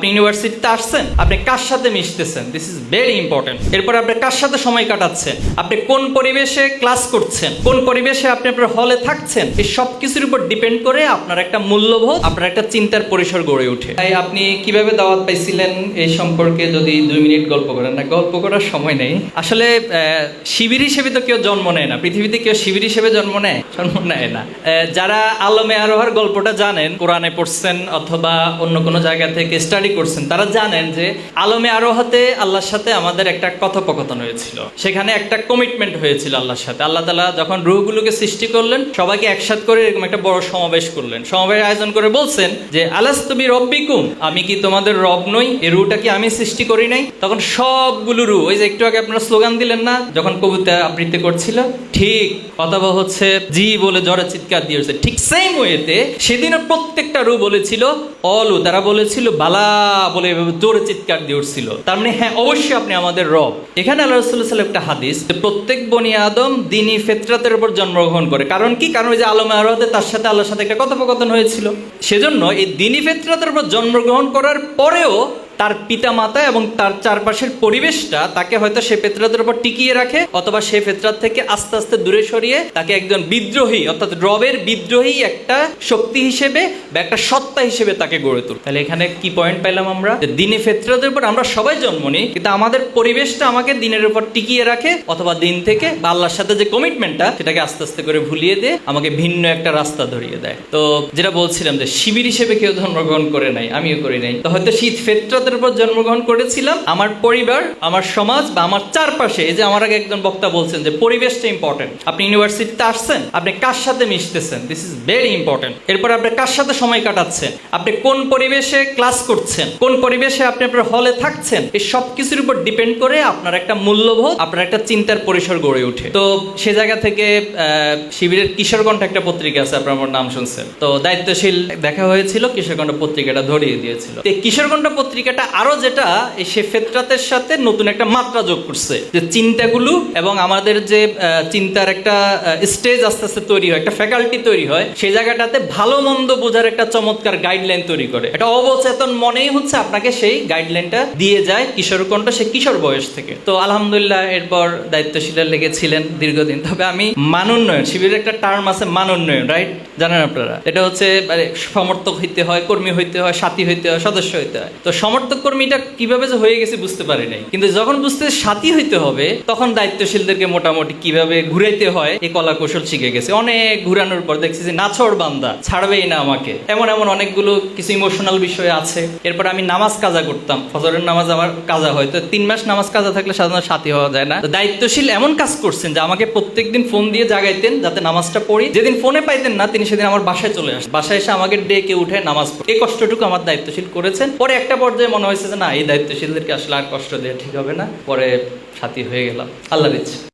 আপনি ইউনিভার্সিটিতে আসছেন, আপনি কার সাথে মিশতেছেন, দিস ইজ ভেরি ইম্পর্টেন্ট। এরপর আপনি কার সাথে সময় কাটাচ্ছেন, আপনি কোন পরিবেশে ক্লাস করছেন, কোন পরিবেশে আপনি আপনার হলে থাকছেন, এই সব কিছুর উপর ডিপেন্ড করে আপনার একটা মূল্যবোধ, আপনার একটা চিন্তার পরিসর গড়ে ওঠে। তাই আপনি কিভাবে দাওয়াত পাইছিলেন এই সম্পর্কে যদি 2 মিনিট গল্প করেন। না, গল্প করার সময় নেই আসলে। শিবির হিসেবে তো কেউ জন্ম নেয় না, পৃথিবীতে কেউ শিবির হিসেবে জন্ম নেয় না। যারা আলমে আরোহার গল্পটা জানেন, কোরআনে পড়ছেন অথবা অন্য কোনো জায়গা থেকে স্টাডি করছেন, তারা জানেন যে আলমে আরোহাতে আল্লাহর সাথে আমাদের একটা কথোপকথন হয়েছিল, সেখানে একটা কমিটমেন্ট হয়েছিল আল্লাহর সাথে। আল্লাহ তাআলা যখন রূহগুলোকে সৃষ্টি করলেন, সবাইকে একসাথ করে এরকম একটা বড় সমাবেশ করলেন, সমাবেশ আয়োজন করে বলছেন যে আলাস্তু বিরব্বিকুম, আমি কি তোমাদের রব নই? এই রূহটা কি আমি সৃষ্টি করি নাই? তখন সবগুলো রূহ, ওই যে একটু আগে আপনারা স্লোগান দিলেন না যখন কবিতা আবৃত্তি করছিল, ঠিক অথবা হচ্ছে জি বলে জোরে চিৎকার দিয়েছে, ঠিক সেম ওয়েতে সেদিনও প্রত্যেকটা রূহ বলেছিল অলু, তারা বলেছিল বালা বলে এভাবে জোরে চিৎকার দিয়ে উঠছিল। তার মানে হ্যাঁ, অবশ্যই আপনি আমাদের রব। এখানে আল্লাহ রাসূলুল্লাহ সাল্লাল্লাহু আলাইহি ওয়াসাল্লাম একটা হাদিস, প্রত্যেক বনি আদম দ্বীনি ফিতরাতের উপর জন্মগ্রহণ করে। কারণ কি? কারণ ওই যে আলমে আরোহাতে তার সাথে আল্লাহর সাথে একটা কথোপকথন হয়েছিল। সেজন্য এই দ্বীনি ফিতরাতের উপর জন্মগ্রহণ করার পরেও তার পিতা মাতা এবং তার চারপাশের পরিবেশটা তাকে হয়তো সে ফিতরাতের উপর টিকিয়ে রাখে, অথবা সে ফিতরাত থেকে আস্তে আস্তে দূরে সরিয়ে তাকে একজন বিদ্রোহী, অর্থাৎ রবের বিদ্রোহী একটা শক্তি হিসেবে বা একটা সত্তা হিসেবে তাকে গড়ে তোলে। তাহলে এখানে কি পয়েন্ট পাইলাম আমরা? যে দ্বীনি ফিতরাতের উপর আমরা সবাই জন্ম নিই, কিন্তু আমাদের পরিবেশটা আমাকে দ্বীনের উপর টিকিয়ে রাখে, অথবা দ্বীন থেকে বা আল্লাহর সাথে যে কমিটমেন্টটা সেটাকে আস্তে আস্তে করে ভুলিয়ে দিয়ে আমাকে ভিন্ন একটা রাস্তা ধরিয়ে দেয়। তো যেটা বলছিলাম যে শিবির হিসেবে কেউ জন্মগ্রহণ করে নাই, আমিও করি নাই। তো হয়তো শীত ফিতরাতের উপর জন্মগ্রহণ করেছিলাম, আমার পরিবার, আমার সমাজ বা আমার চারপাশে, এই যে আমার আগে একজন বক্তা বলছেন যে পরিবেশটা ইম্পর্টেন্ট। আপনি ইউনিভার্সিটিতে আসছেন, আপনি কার সাথে মিশতেছেন, দিস ইজ ভেরি ইম্পর্টেন্ট। এরপর আপনি কার সাথে সময় কাটাচ্ছেন, আপনি কোন পরিবেশে ক্লাস করছেন, কোন পরিবেশে আপনি আপনার হলে থাকছেন, এই সব কিছুর উপর ডিপেন্ড করে আপনার একটা মূল্যবোধ, আপনার একটা চিন্তার পরিসর গড়ে ওঠে। তো সে জায়গা থেকে শিবিরের কিশোরকণ্ঠ একটা পত্রিকা আছে, আপনার আমার নাম শুনছেন, তো দায়িত্বশীল দেখা হয়েছিল, কিশোরকণ্ঠ পত্রিকাটা ধরিয়ে দিয়েছিল। এই কিশোরকণ্ঠ পত্রিকাটা আরো যেটা সে ফিতরাতের সাথে নতুন একটা মাত্রা যোগ করছে, যে চিন্তাগুলো এবং আমাদের যে চিন্তার একটা স্টেজ আস্তে আস্তে তৈরি হয়, একটা ফ্যাকাল্টি তৈরি হয়, সেই জায়গাটাতে ভালো মন্দ বোঝার একটা চমৎকার গাইডলাইন তৈরি করে। এটা অবচেতন মনেই হচ্ছে আপনাকে সেই গাইডলাইনটা দিয়ে যায় কিশোরকণ্ঠ, সে কিশোর বয়স থেকে। তো আলহামদুলিল্লাহ এরপর দায়িত্বশীলের লেগেছিলেন দীর্ঘদিন। তবে আমি মান উন্নয়ন, শিবিরের একটা টার্ম আছে মান উন্নয়ন, রাইট? জানেন আপনারা? এটা হচ্ছে সমর্থক হইতে হয়, কর্মী হইতে হয়, সাথী হইতে হয়, সদস্য হইতে হয়। তো সমর্থক কর্মীটা কিভাবে যে হয়ে গেছে বুঝতে পারি নাই, কিন্তু যখন বুঝতে সাথী হইতে হবে তখন দায়িত্বশীলদেরকে মোটামুটি কিভাবে ঘুরাইতে হয় এই কলা কৌশল শিখে গেছে। অনেক ঘুরানোর পর দেখছি যে নাছর বান্দা, ছাড়বেই না আমাকে, এমন এমন অনেকগুলো কিছু ইমোশনাল বিষয় আছে। এরপর আমি নামাজ কাজা করতাম, ফজরের নামাজ আমার কাজা হয়, তো 3 মাস নামাজ কাজা থাকলে সাধারণত সাথী হওয়া যায় না। তো দায়িত্বশীল এমন কাজ করছেন যে আমাকে প্রত্যেকদিন ফোন দিয়ে জাগাইতেন যাতে নামাজটা পড়ি। যেদিন ফোনে পাইতেন না তিনি সেদিন আমার বাসায় চলে আসেন, বাসায় এসে আমাকে ডেকে উঠে নামাজ পড়ি। এই কষ্টটুকু আমার দায়িত্বশীল করেছেন। পরে একটা পর্যায়ে মনে হয়েছে যে না, এই দায়িত্বশীলদেরকে আসলে আর কষ্ট দেওয়া ঠিক হবে না, পরে সাথী হয়ে গেলাম, আল্লাহর ইচ্ছে।